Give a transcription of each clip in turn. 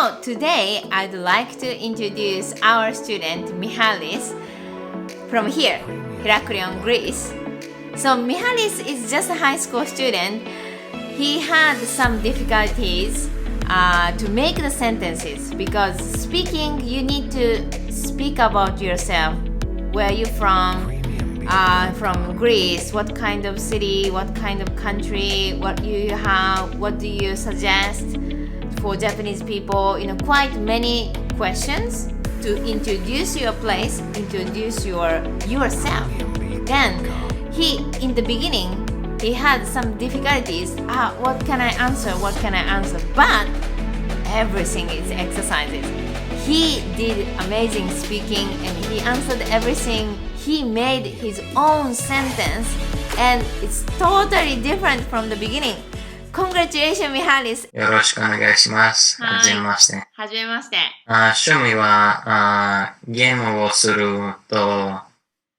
So today I'd like to introduce our student Michalis from here, Heraklion, Greece. So Michalis is just a high school student. He had some difficulties to make the sentences because speaking, you need to speak about yourself. Where are you from? From Greece. What kind of city? What kind of country? What you have? What do you suggest for Japanese people? Quite many questions to introduce your place, introduce yourself. Then in the beginning, he had some difficulties. What can I answer? What can I answer? But everything is exercises. He did amazing speaking and he answered everything. He made his own sentence and it's totally different from the beginning. Congratulations, Michalis. よろしくお願いします。はじめまして。はじめまして。趣味はゲームをすると、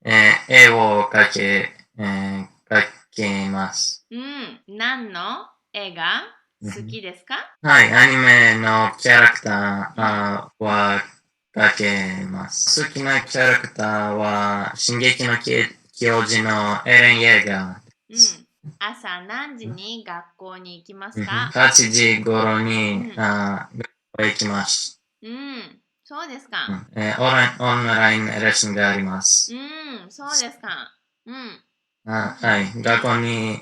絵を描けます。何の絵が好きですか？はい、アニメのキャラクターは描けます。好きなキャラクターは、進撃の巨人のエレン・イェーガー。朝何時に学校に行きますか？8時頃に学校へ行きます。そうですか。オンラインレッスンがあります。そうですか。はい、学校に、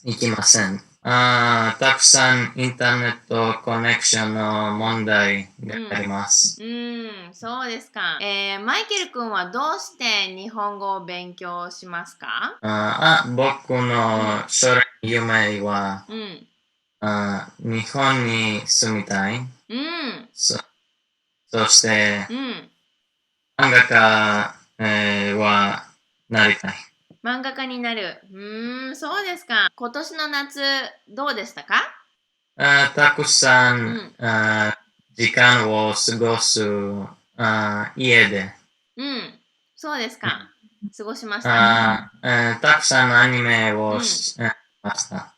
行きません。たくさんインターネットコネクションの問題があります。そうですか。マイケル君はどうして日本語を勉強しますか？僕の将来の夢は、日本に住みたい。そして、漫画家はなりたい。漫画家になる。そうですか。今年の夏、どうでしたか？たくさん、時間を過ごす家で。そうですか。過ごしました。たくさんのアニメをしました。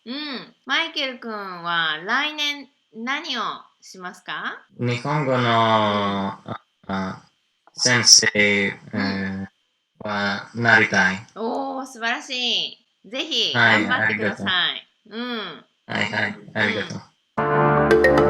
マイケル君は来年何をしますか？日本語の先生はなりたい。素晴らしい。ぜひ頑張ってください。はい、ありがとう。